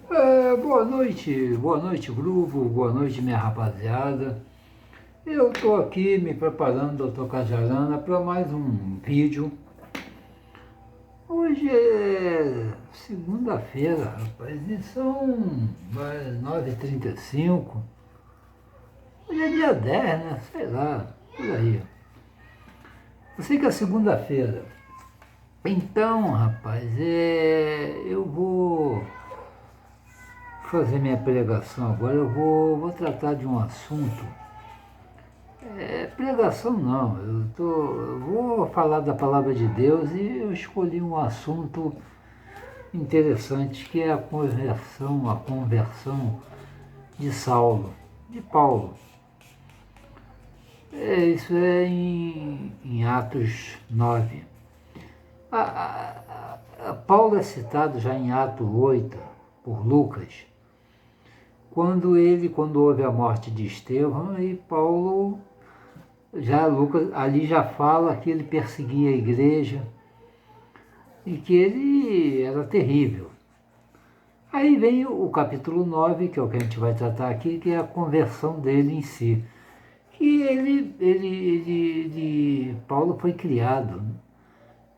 Boa noite grupo, boa noite minha rapaziada. Eu estou aqui me preparando, doutor Cajarana, para mais um vídeo. Hoje é segunda-feira, rapaz, e são 9h35. Hoje é dia 10, né? Sei lá, por aí. Eu sei que é segunda-feira. Então, rapaz, eu vou fazer minha pregação agora. Eu vou tratar de um assunto. Pregação não, eu vou falar da palavra de Deus e eu escolhi um assunto interessante que é a conversão de Saulo, de Paulo. Isso é em Atos 9. Paulo é citado já em Atos 8 por Lucas, quando houve a morte de Estevão, e Paulo, já Lucas ali já fala que ele perseguia a igreja e que ele era terrível. Aí vem o capítulo 9, que é o que a gente vai tratar aqui, que é a conversão dele em si. Que Paulo foi criado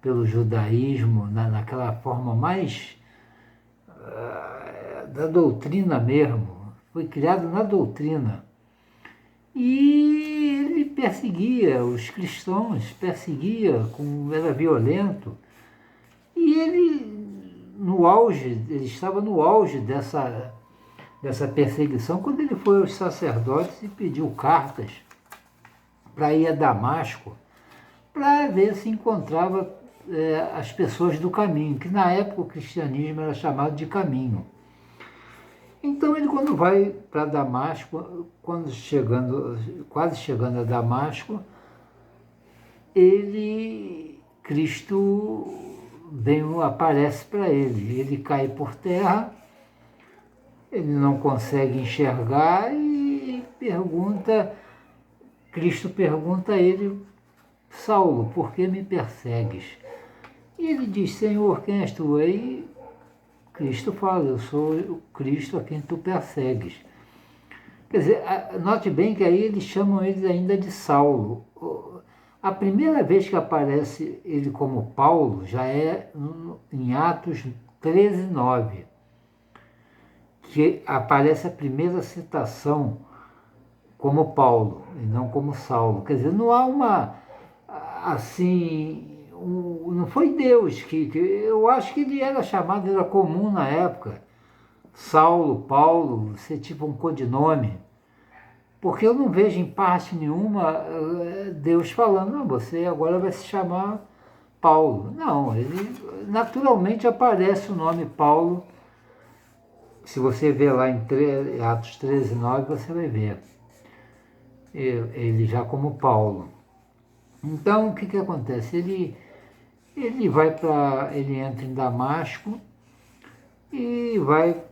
pelo judaísmo naquela forma mais da doutrina mesmo, foi criado na doutrina. E ele perseguia os cristãos, era violento. E ele estava no auge dessa perseguição, quando ele foi aos sacerdotes e pediu cartas para ir a Damasco, para ver se encontrava as pessoas do caminho, que na época o cristianismo era chamado de caminho. Então ele, quando vai para Damasco, quase chegando a Damasco, Cristo aparece para ele. Ele cai por terra, ele não consegue enxergar e Cristo pergunta a ele: Saulo, por que me persegues? E ele diz: Senhor, quem és tu? Aí Cristo fala: eu sou o Cristo a quem tu persegues. Quer dizer, note bem que aí eles chamam ele ainda de Saulo. A primeira vez que aparece ele como Paulo já é em Atos 13:9, que aparece a primeira citação como Paulo e não como Saulo. Quer dizer, não há não foi Deus eu acho que ele era comum na época, Saulo, Paulo, ser tipo um codinome, porque eu não vejo em parte nenhuma Deus falando: não, você agora vai se chamar Paulo. Não, ele naturalmente aparece o nome Paulo. Se você ver lá em Atos 13:9, você vai ver ele já como Paulo. Então, o que acontece? Ele entra em Damasco e vai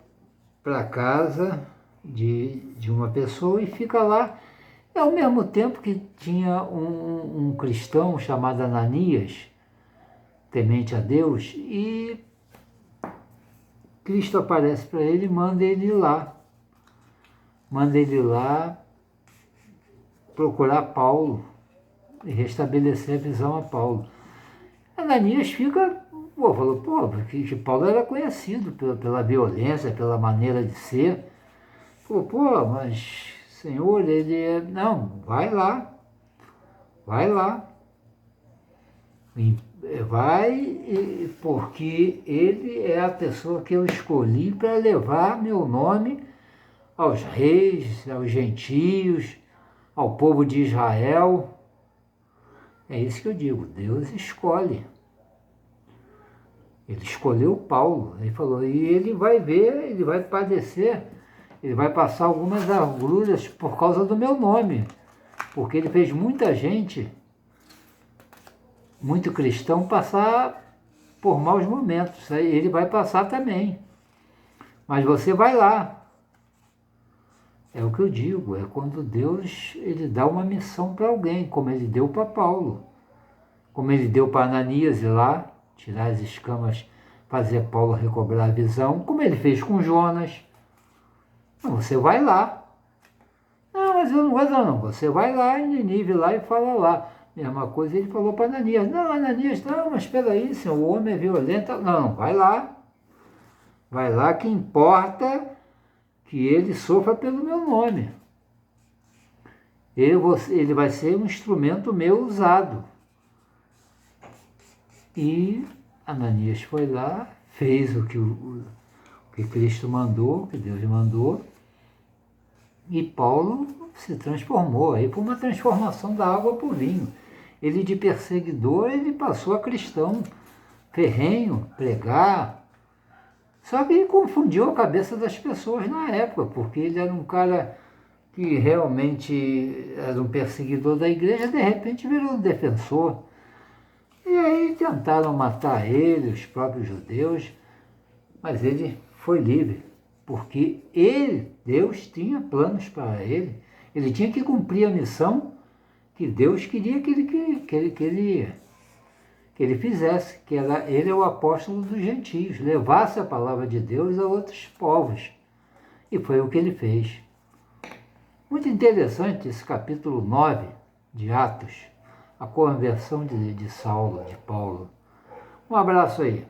para a casa de uma pessoa e fica lá. Ao mesmo tempo que tinha um cristão chamado Ananias, temente a Deus, e Cristo aparece para ele e manda ele ir lá. Manda ele ir lá procurar Paulo e restabelecer a visão a Paulo. Ananias falou, que Paulo era conhecido pela violência, pela maneira de ser. Falou, mas Senhor, não, vai lá, porque ele é a pessoa que eu escolhi para levar meu nome aos reis, aos gentios, ao povo de Israel. É isso que eu digo, Deus escolhe. Ele escolheu Paulo, ele falou, e ele vai padecer, ele vai passar algumas agruras por causa do meu nome, porque ele fez muita gente, muito cristão, passar por maus momentos. Ele vai passar também, mas você vai lá. É o que eu digo, é quando Deus ele dá uma missão para alguém, como ele deu para Paulo, como ele deu para Ananias ir lá tirar as escamas fazer Paulo recobrar a visão, como ele fez com Jonas. Não, você vai lá. Não, mas eu não vou não. Você vai lá em Nínive lá e fala lá. Mesma coisa ele falou para Ananias. Não, Ananias, não, mas espera aí, senhor, o homem é violento. Não, vai lá. Vai lá que importa que ele sofra pelo meu nome. Ele vai ser um instrumento meu usado. E Ananias foi lá, fez o que Cristo mandou, o que Deus mandou, e Paulo se transformou. Aí foi uma transformação da água para o vinho. Ele de perseguidor, ele passou a cristão, ferrenho, pregar. Só que ele confundiu a cabeça das pessoas na época, porque ele era um cara que realmente era um perseguidor da igreja, de repente virou um defensor. E aí tentaram matar ele, os próprios judeus, mas ele foi livre, porque Deus tinha planos para ele. Ele tinha que cumprir a missão que Deus queria que ele fizesse, que ele é o apóstolo dos gentios, levasse a palavra de Deus a outros povos. E foi o que ele fez. Muito interessante esse capítulo 9 de Atos, a conversão de Saulo, de Paulo. Um abraço aí.